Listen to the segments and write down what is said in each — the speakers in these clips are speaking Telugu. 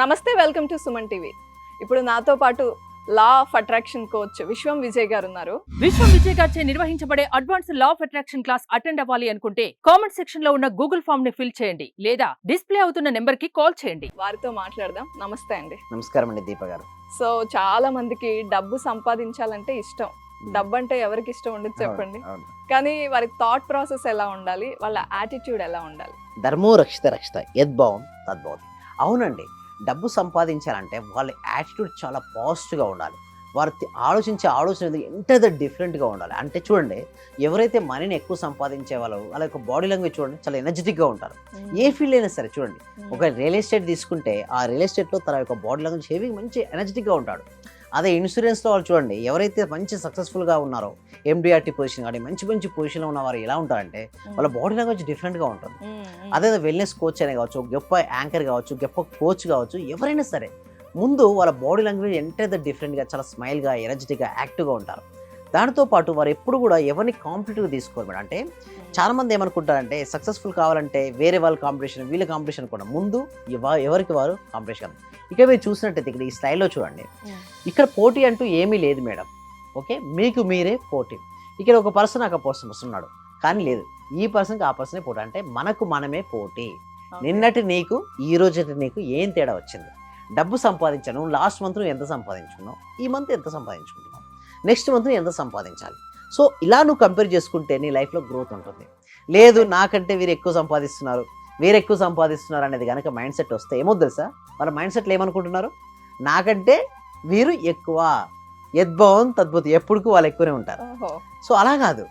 నమస్తే, వెల్కమ్ టు సుమన్ టీవీ. ఇప్పుడు నాతో పాటు లా ఆఫ్ అట్రాక్షన్ కోచ్ విశ్వం విజయ్ గారు ఉన్నారు. విశ్వం విజయ్ గారిచే నిర్వహించబడే advance law of attraction class attend అవ్వాలి అనుకుంటే కామెంట్ సెక్షన్ లో ఉన్న గూగుల్ ఫామ్ ని ఫిల్ చేయండి లేదా డిస్ప్లే అవుతున్న నెంబర్ కి కాల్ చేయండి. వారితో మాట్లాడదాం. నమస్తే అండి. నమస్కారం అండి దీప గారు. సో చాలా మందికి డబ్బు సంపాదించాలంటే ఇష్టం. డబ్బు అంటే ఎవరికి ఇష్టం ఉండదు చెప్పండి. కానీ వారి థాట్ ప్రాసెస్ ఎలా ఉండాలి, వాళ్ళ యాటిట్యూడ్ ఎలా ఉండాలి? ధర్మో రక్షిత రక్షిత యద్భావం తద్భవతి. అవునండి, డబ్బు సంపాదించాలంటే వాళ్ళ యాటిట్యూడ్ చాలా పాజిటివ్గా ఉండాలి. వారు ఆలోచించే ఆలోచన ఎంత డిఫరెంట్గా ఉండాలి. అంటే చూడండి, ఎవరైతే మనీని ఎక్కువ సంపాదించే వాళ్ళు వాళ్ళ యొక్క బాడీ లాంగ్వేజ్ చూడండి చాలా ఎనర్జెటిక్గా ఉంటారు. ఏ ఫీల్డ్ అయినా సరే చూడండి, ఒక రియల్ ఎస్టేట్ తీసుకుంటే ఆ రియల్ ఎస్టేట్లో తన యొక్క బాడీ లాంగ్వేజ్ హెవీ మంచి ఎనర్జెటిక్గా ఉంటాడు. అదే ఇన్సూరెన్స్లో వాళ్ళు చూడండి, ఎవరైతే మంచి సక్సెస్ఫుల్గా ఉన్నారో ఎండిఆర్టీ పొజిషన్ కానీ మంచి మంచి పొజిషన్లో ఉన్న వారు ఎలా ఉంటారంటే వాళ్ళ బాడీ లాంగ్వేజ్ డిఫరెంట్గా ఉంటుంది. అదే వెల్నెస్ కోచ్ అనే కావచ్చు, గొప్ప యాంకర్ కావచ్చు, గొప్ప కోచ్ కావచ్చు, ఎవరైనా సరే ముందు వాళ్ళ బాడీ లాంగ్వేజ్ ఎంత డిఫరెంట్గా చాలా స్మైల్గా ఎనర్జెటిక్గా యాక్టివ్గా ఉంటారు. దానితో పాటు వారు ఎప్పుడు కూడా ఎవరిని కాంపిటేటివ్గా తీసుకోరు మేడం. అంటే చాలామంది ఏమనుకుంటారంటే సక్సెస్ఫుల్ కావాలంటే వేరే వాళ్ళ కాంపిటీషన్ వీళ్ళ కాంపిటీషన్ కూడా ముందు ఎవరికి వారు కాంపిటీషన్. ఇక మీరు చూసినట్టయితే ఇక్కడ ఈ స్లైడ్లో చూడండి, ఇక్కడ పోటీ అంటూ ఏమీ లేదు మేడం. ఓకే, మీకు మీరే పోటీ. ఇక్కడ ఒక పర్సన్ ఒక పర్సన్ వస్తున్నాడు కానీ లేదు, ఈ పర్సన్కి ఆ పర్సనే పోటీ. అంటే మనకు మనమే పోటీ. నిన్నటి నీకు ఈ రోజు నీకు ఏం తేడా వచ్చింది? డబ్బు సంపాదించాను, లాస్ట్ మంత్ నువ్వు ఎంత సంపాదించుకున్నావు, ఈ మంత్ ఎంత సంపాదించుకుంటున్నావు, నెక్స్ట్ మంత్ ఎంత సంపాదించాలి. సో ఇలా నువ్వు కంపేర్ చేసుకుంటే నీ లైఫ్లో గ్రోత్ ఉంటుంది. లేదు నాకంటే వీరు ఎక్కువ సంపాదిస్తున్నారు, వీరు ఎక్కువ సంపాదిస్తున్నారు అనేది కనుక మైండ్ సెట్ వస్తే ఏమో తెలుసా, వాళ్ళ మైండ్ సెట్లు ఏమనుకుంటున్నారు, నాకంటే వీరు ఎక్కువ, యద్భావం తద్భుతం, ఎప్పటికీ వాళ్ళు ఎక్కువనే ఉంటారు. సో అలా కాదు,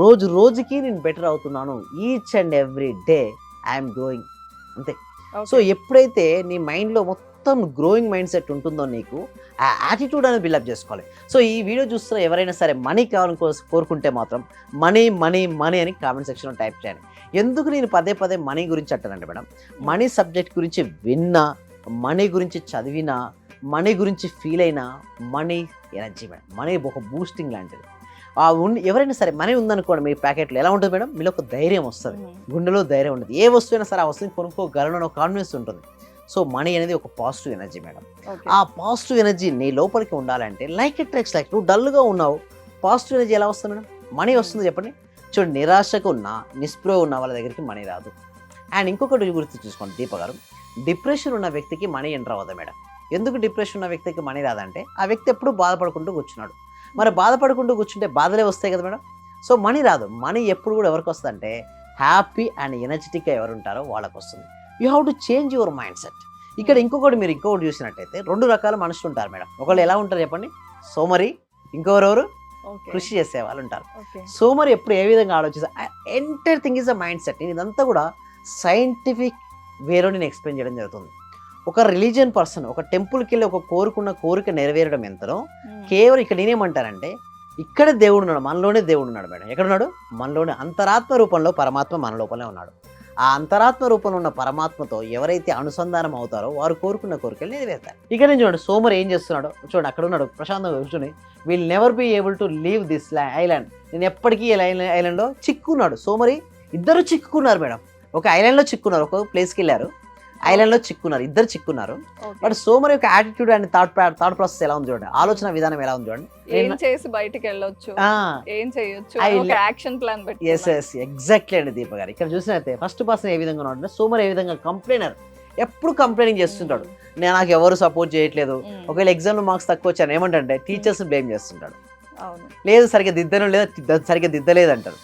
రోజు రోజుకి నేను బెటర్ అవుతున్నాను, each and every day I'm growing, అంతే. సో ఎప్పుడైతే నీ మైండ్లో మొత్తం గ్రోయింగ్ మైండ్ సెట్ ఉంటుందో నీకు ఆ యాటిట్యూడ్ అనేది బిల్డప్ చేసుకోవాలి. సో ఈ వీడియో చూస్తున్న ఎవరైనా సరే మనీ కావాలని కోరుకుంటే మాత్రం మనీ మనీ మనీ అని కామెంట్ సెక్షన్లో టైప్ చేయండి. ఎందుకు నేను పదే పదే మనీ గురించి అంటానండి మేడం, మనీ సబ్జెక్ట్ గురించి విన్నా, మనీ గురించి చదివినా, మనీ గురించి ఫీల్ అయినా, మనీ ఎనర్జీ మేడం. మనీ ఒక బూస్టింగ్ లాంటిది. ఎవరైనా సరే మనీ ఉందనుకోండి మీ ప్యాకెట్లో ఎలా ఉంటుంది మేడం, మీలో ఒక ధైర్యం వస్తుంది, గుండెలో ధైర్యం ఉంటుంది. ఏ వస్తువైనా సరే ఆ వస్తువుని కొనుక్కోగలను కాన్ఫిడెన్స్ ఉంటుంది. సో మనీ అనేది ఒక పాజిటివ్ ఎనర్జీ మేడం. ఆ పాజిటివ్ ఎనర్జీ నీ లోపలికి ఉండాలంటే లైక్ ఇట్ ట్రెక్స్ లైక్, నువ్వు డల్గా ఉన్నావు, పాజిటివ్ ఎనర్జీ ఎలా వస్తుంది మేడం? మనీ వస్తుంది చెప్పండి. చూడండి, నిరాశకు ఉన్న నిస్పృహ ఉన్న వాళ్ళ దగ్గరికి మనీ రాదు. అండ్ ఇంకొకటి గుర్తు చూసుకోండి దీప గారు, డిప్రెషన్ ఉన్న వ్యక్తికి మనీ ఎంటర్ అవ్వదు మేడం. ఎందుకు డిప్రెషన్ ఉన్న వ్యక్తికి మనీ రాదంటే ఆ వ్యక్తి ఎప్పుడు బాధపడుకుంటూ కూర్చున్నాడు. మరి బాధపడుకుంటూ కూర్చుంటే బాధలే వస్తాయి కదా మేడం. సో మనీ రాదు. మనీ ఎప్పుడు కూడా ఎవరికి వస్తుందంటే హ్యాపీ అండ్ ఎనర్జెటిక్గా ఎవరు ఉంటారో వాళ్ళకి వస్తుంది. You have to change your mind set. ఇక్కడ మీరు ఇంకొకటి చూసినట్టయితే రెండు రకాల మనుషులు ఉంటారు మేడం. ఒకళ్ళు ఎలా ఉంటారు చెప్పండి, సోమరి, ఇంకొకరెవరు కృషి చేసే వాళ్ళు ఉంటారు. సోమరి ఎప్పుడు ఏ విధంగా ఆలోచిస్తారు, entire thing is a mind set. నేను ఇదంతా కూడా సైంటిఫిక్ వేలో నేను ఎక్స్ప్లెయిన్ చేయడం జరుగుతుంది. ఒక రిలీజియన్ పర్సన్ ఒక టెంపుల్కి వెళ్ళి ఒక కోరిక నెరవేరడం ఎంతనో, కేవలం ఇక్కడ నేనేమంటానంటే ఇక్కడ దేవుడు ఉన్నాడు, మనలోనే దేవుడు ఉన్నాడు మేడం. ఎక్కడున్నాడు? మనలోనే. అంతరాత్మ రూపంలో పరమాత్మ మన లోపలే ఉన్నాడు. ఆ అంతరాత్మ రూపంలో ఉన్న పరమాత్మతో ఎవరైతే అనుసంధానం అవుతారో వారు కోరుకున్న కోరికలు నెరవేరుతారు. ఇక నేను చూడండి, సోమరి ఏం చేస్తున్నాడో చూడండి, అక్కడ ఉన్నాడు ప్రశాంతంగా కూర్చొని, will never be able to leave this island, నేను ఎప్పటికీ ఐలాండ్లో చిక్కున్నాడు. సోమరి ఇద్దరు చిక్కుకున్నారు మేడం. ఒక ఐలాండ్లో చిక్కున్నారు, ఒక ప్లేస్కి వెళ్ళారు, ఐలాండ్లో చిక్కున్నారు, ఇద్దరు చిక్కున్నారు. బట్ సోమరి యొక్క యాటిట్యూడ్ అండ్ థాట్ ప్రాసెస్ ఎలా ఉంది చూడండి, ఆలోచన విధానం ఎలా ఉంది చూడండి. ఏం చేసి బయటికి వెళ్ళొచ్చు, ఏం చేయొచ్చు, ఒక యాక్షన్ ప్లాన్ పెట్టి. ఎగ్జాక్ట్లీ అండి దీప గారు. ఇక్కడ చూసినట్టే ఫస్ట్ పర్సన్ ఏ విధంగా ఉన్నాడు, సోమరి ఏ విధంగా కంప్లైనర్, ఎప్పుడు కంప్లైనింగ్ చేస్తుంటాడు. నేను నాకు ఎవరు సపోర్ట్ చేయట్లేదు, ఒకవేళ ఎగ్జామ్లో మార్క్స్ తక్కువ వచ్చాను ఏమంటే టీచర్స్ బ్లేమ్ చేస్తుంటాడు, లేదు సరిగ్గా దిద్దడం లేదు, సరిగ్గా దిద్దలేదంటారు.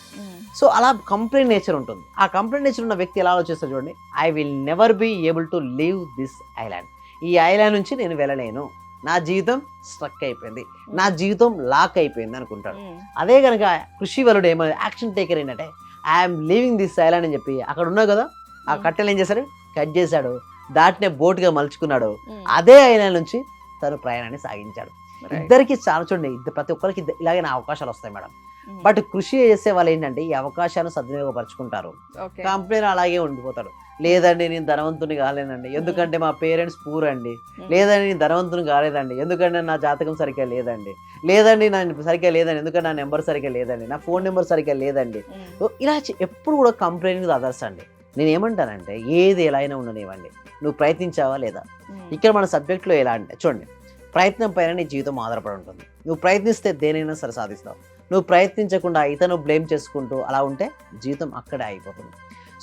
సో అలా కంప్లైంట్ నేచర్ ఉంటుంది. ఆ కంప్లైంట్ నేచర్ ఉన్న వ్యక్తి ఎలా ఆలోచిస్తారు చూడండి, I will never be able to leave this island, ఈ ఐలాండ్ నుంచి నేను వెళ్ళలేను, నా జీవితం స్ట్రక్ అయిపోయింది, నా జీవితం లాక్ అయిపోయింది అనుకుంటాడు. అదే కనుక కృషి వలుడు ఏమో యాక్షన్ టేకర్ ఏంటంటే ఐఎమ్ లీవింగ్ దిస్ ఐలాండ్ అని చెప్పి అక్కడ ఉన్నావు కదా ఆ కట్టెలు ఏం చేశాడు, కట్ చేశాడు, దాటినే బోట్గా మలుచుకున్నాడు, అదే ఐలాండ్ నుంచి తను ప్రయాణాన్ని సాగించాడు. ఇద్దరికి చాలా చూడండి, ప్రతి ఒక్కరికి ఇలాగే నా అవకాశాలు వస్తాయి మేడం. బట్ కృషి చేసే వాళ్ళు ఏంటంటే ఈ అవకాశాన్ని సద్వినియోగపరుచుకుంటారు. కంప్లైంట్ అలాగే ఉండిపోతాడు, లేదండి నేను ధనవంతుని కాలేనండి ఎందుకంటే మా పేరెంట్స్ పూర్ అండి, లేదండి నేను ధనవంతుని కాలేదండి ఎందుకంటే నా జాతకం సరిగ్గా లేదండి, లేదండి నా సరిగ్గా లేదండి ఎందుకంటే నా నెంబర్ సరిగ్గా లేదండి, నా ఫోన్ నెంబర్ సరిగ్గా లేదండి. ఇలా ఎప్పుడు కూడా కంప్లైంట్ అదర్స్ అండి. నేను ఏమంటానంటే ఏది ఎలా అయినా ఉండనివ్వండి, నువ్వు ప్రయత్నించావా లేదా. ఉమ్. ఇక్కడ మన సబ్జెక్ట్లో ఎలా అంటే చూడండి, ప్రయత్నం పైన నీ జీవితం ఆధారపడి ఉంటుంది. నువ్వు ప్రయత్నిస్తే దేనైనా సరే సాధిస్తావు. నువ్వు ప్రయత్నించకుండా ఇతను బ్లేమ్ చేసుకుంటూ అలా ఉంటే జీవితం అక్కడే అయిపోతుంది.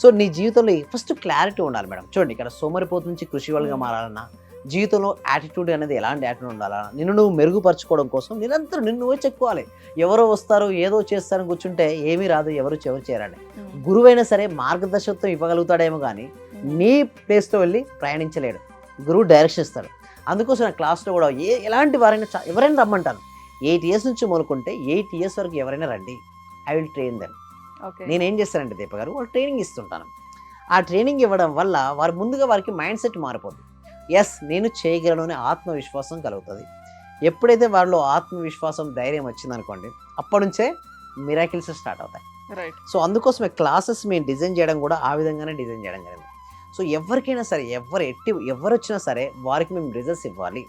సో నీ జీవితంలో ఫస్ట్ క్లారిటీ ఉండాలి మేడం. చూడండి, ఇక్కడ సోమరిపోతు నుంచి కృషి వాళ్ళగా మారాలన్నా, జీవితంలో యాటిట్యూడ్ అనేది ఎలాంటి యాటిట్యూడ్ ఉండాలన్నా, నిన్ను నువ్వు మెరుగుపరచుకోవడం కోసం నిరంతరం నిన్ను నువ్వే చెప్పుకోవాలి. ఎవరో వస్తారు ఏదో చేస్తారని కూర్చుంటే ఏమీ రాదు, ఎవరు చేయాలండి. ఉమ్. గురువైనా సరే మార్గదర్శకత్వం ఇవ్వగలుగుతాడేమో కానీ నీ ప్లేస్లో వెళ్ళి ప్రయాణించలేడు. గురువు డైరెక్షన్ ఇస్తాడు. అందుకోసం నా క్లాస్లో కూడా ఎలాంటి వారైనా ఎవరైనా రమ్మంటాను. 8 years నుంచి మొదలుకుంటే 8 years వరకు ఎవరైనా రండి, I will train them. Okay. నేనేం చేస్తానంటే దీప గారు, వాళ్ళు ట్రైనింగ్ ఇస్తుంటాను. ఆ ట్రైనింగ్ ఇవ్వడం వల్ల వారు ముందుగా వారికి మైండ్ సెట్ మారిపోతుంది. ఎస్ నేను చేయగలను అనే ఆత్మవిశ్వాసం కలుగుతుంది. ఎప్పుడైతే వారిలో ఆత్మవిశ్వాసం ధైర్యం వచ్చిందనుకోండి, అప్పటి నుంచే మిరాకిల్స్ స్టార్ట్ అవుతాయి. రైట్. సో అందుకోసమే క్లాసెస్ మేము డిజైన్ చేయడం కూడా ఆ విధంగానే డిజైన్ చేయడం జరిగింది. సో ఎవరికైనా సరే ఎవరు వచ్చినా సరే వారికి మేము రిజల్ట్స్ ఇవ్వాలి.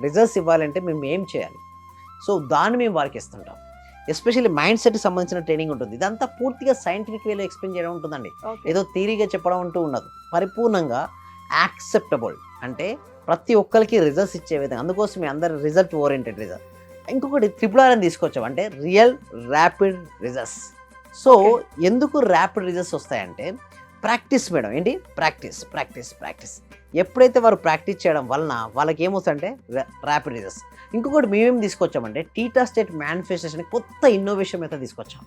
రిజల్ట్స్ ఇవ్వాలంటే మేము ఏం చేయాలి, సో దాన్ని మేము వారికి ఇస్తుంటాం. ఎస్పెషల్లీ మైండ్ సెట్కి సంబంధించిన ట్రైనింగ్ ఉంటుంది. ఇదంతా పూర్తిగా సైంటిఫిక్ వేలో ఎక్స్ప్లెయిన్ చేయడం ఉంటుందండి. ఓకే. ఏదో థియరీగా చెప్పడం అంటూ ఉండదు. పరిపూర్ణంగా యాక్సెప్టబుల్, అంటే ప్రతి ఒక్కరికి రిజల్ట్స్ ఇచ్చే విధంగా. అందుకోసమే అందరు రిజల్ట్ ఓరియంటెడ్ రిజల్ట్. ఇంకొకటి RRR అని తీసుకొచ్చాం, అంటే రియల్ ర్యాపిడ్ రిజల్ట్స్. సో ఎందుకు ర్యాపిడ్ రిజల్ట్స్ వస్తాయంటే ప్రాక్టీస్ మేడం. ఏంటి? ప్రాక్టీస్. ఎప్పుడైతే వారు ప్రాక్టీస్ చేయడం వలన వాళ్ళకి ఏమవుతుందంటే ర్యాపిడ్ రిజల్ట్స్. ఇంకొకటి మేమేం తీసుకొచ్చామంటే టీటా స్టేట్ మేనిఫెస్టేషన్ కొత్త ఇన్నోవేషన్ అయితే తీసుకొచ్చాం.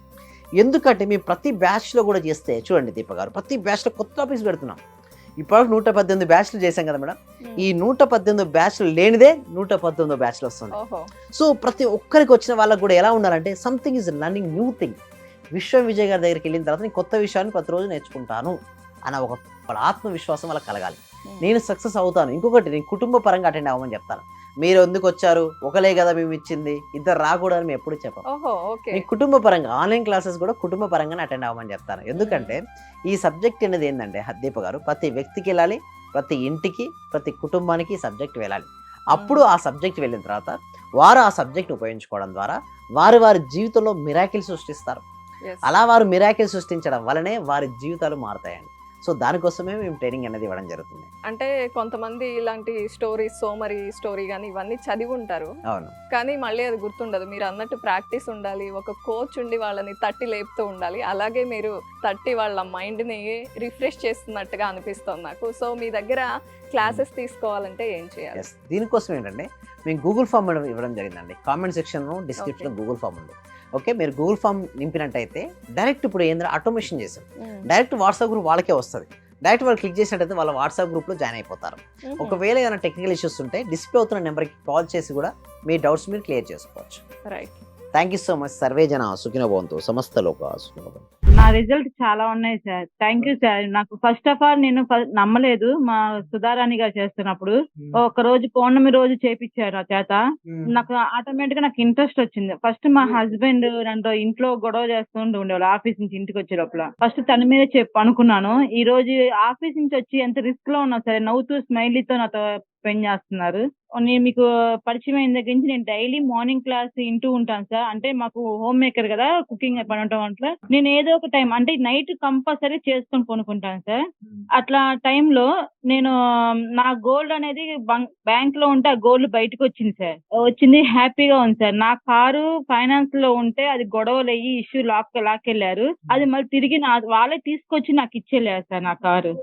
ఎందుకంటే మేము ప్రతి బ్యాచ్లో కూడా చేస్తే చూడండి దీప గారు, ప్రతి బ్యాచ్లో కొత్త టాపిక్స్ పెడుతున్నాం. ఇప్పటివరకు 118 బ్యాచ్లు చేశాం కదా మేడం. ఈ 118 బ్యాచ్లు లేనిదే 119 బ్యాచ్లు వస్తుంది. ఓహో. సో ప్రతి ఒక్కరికి వచ్చిన వాళ్ళకి కూడా ఎలా ఉండాలంటే something is learning new thing. Vijay గారి దగ్గరికి వెళ్ళిన తర్వాత నేను కొత్త విషయాన్ని ప్రతిరోజు నేర్చుకుంటాను అన్న ఒక ఆత్మవిశ్వాసం వాళ్ళకి కలగాలి. నేను సక్సెస్ అవుతాను. ఇంకొకటి, నేను కుటుంబ పరంగా అటెండ్ అవ్వమని చెప్తాను. మీరు ఎందుకు వచ్చారు, ఒకలే కదా మేము ఇచ్చింది, ఇద్దరు రాకూడదని మేము ఎప్పుడు చెప్పాం. ఓహో. ఓకే. మీ కుటుంబ పరంగా ఆన్లైన్ క్లాసెస్ కూడా కుటుంబ పరంగానే అటెండ్ అవ్వమని చెప్తాను. ఎందుకంటే ఈ సబ్జెక్ట్ అనేది ఏంటంటే దీప గారు, ప్రతి వ్యక్తికి వెళ్ళాలి, ప్రతి ఇంటికి, ప్రతి కుటుంబానికి ఈ సబ్జెక్ట్ వెళ్ళాలి. అప్పుడు ఆ సబ్జెక్ట్ వెళ్ళిన తర్వాత వారు ఆ సబ్జెక్ట్ ఉపయోగించుకోవడం ద్వారా వారి జీవితంలో మిరాకిల్ సృష్టిస్తారు. Yes. అలా వారు మిరాకిల్ సృష్టించడం వల్లనే వారి జీవితాలు మారుతాయండి. సో దానికోసమే మేము ట్రైనింగ్ అనేది ఇవ్వడం జరుగుతుంది. అంటే కొంతమంది ఇలాంటి స్టోరీస్, సోమరి స్టోరీ కానీ ఇవన్నీ చదివి ఉంటారు, అవును, కానీ మళ్ళీ అది గుర్తుండదు. మీరు అన్నట్టు ప్రాక్టీస్ ఉండాలి, ఒక కోచ్ ఉండి వాళ్ళని తట్టి లేపుతూ ఉండాలి. అలాగే మీరు తట్టి వాళ్ళ మైండ్ని రిఫ్రెష్ చేస్తున్నట్టుగా అనిపిస్తుంది నాకు. సో మీ దగ్గర క్లాసెస్ తీసుకోవాలంటే ఏం చేయాలి? ఎస్, దీనికోసం ఏంటంటే మేము గూగుల్ ఫామ్ ఇవ్వడం జరిగిందండి. కామెంట్ సెక్షన్లో డిస్క్రిప్షన్లో గూగుల్ ఫామ్ ఉంది. ఓకే, మీరు గూగుల్ ఫామ్ నింపినట్టయితే డైరెక్ట్ ఇప్పుడు ఏంటంటే ఆటోమేషన్ చేసాం. డైరెక్ట్ వాట్సాప్ గ్రూప్ వాళ్ళకే వస్తుంది. డైరెక్ట్ వాళ్ళు క్లిక్ చేసినట్టయితే వాళ్ళ వాట్సాప్ గ్రూప్లో జాయిన్ అయిపోతారు. ఒకవేళ ఏమైనా టెక్నికల్ ఇష్యూస్ ఉంటే డిస్ప్లే అవుతున్న నెంబర్కి కాల్ చేసి కూడా మీ డౌట్స్ మీరు క్లియర్ చేసుకోవచ్చు. Right. Thank you so much. Survey జన సుఖినో భవంతు, సమస్త లోక సుఖినో భవంతు. నా రిజల్ట్ చాలా ఉన్నాయి సార్. Thank you sir. నాకు ఫస్ట్ ఆఫ్ ఆల్ నేను నమ్మలేదు. మా సుధారాణి గారు చేస్తున్నప్పుడు ఒక రోజు పౌర్ణమి రోజు చేపించారు ఆ చేత. నాకు ఆటోమేటిక్ గా నాకు ఇంట్రెస్ట్ వచ్చింది. ఫస్ట్ మా హస్బెండ్ నన్ను ఇంట్లో గొడవ చేస్తుంటూ ఉండేవాళ్ళు. ఆఫీస్ నుంచి ఇంటికి వచ్చే లోపల ఫస్ట్ తన మీద అనుకున్నాను. ఈ రోజు ఆఫీస్ నుంచి వచ్చి ఎంత రిస్క్ లో ఉన్నా సరే నవ్వుతూ స్మైలీతో నాతో స్పెండ్ చేస్తున్నారు. నేను మీకు పరిచయం అయిన దగ్గర నుంచి నేను డైలీ మార్నింగ్ క్లాస్ వింటూ ఉంటాను సార్. అంటే మాకు హోమ్ మేకర్ కదా, కుకింగ్ పని ఉంటాం. అట్లా నేను ఏదో ఒక టైం అంటే నైట్ కంపల్సరీ చేసుకొని కొనుక్కుంటాను సార్. అట్లా టైంలో నేను నా గోల్డ్ అనేది బ్యాంక్ లో ఉంటే ఆ గోల్డ్ బయటకు వచ్చింది సార్. వచ్చింది, హ్యాపీగా ఉంది సార్. నా కారు ఫైనాన్స్ లో ఉంటే అది గొడవలు అయ్యి ఇష్యూ లాక్కెళ్ళారు. అది మళ్ళీ తిరిగి వాళ్ళే తీసుకొచ్చి నాకు ఇచ్చేళ్ళారు సార్ నా కారు.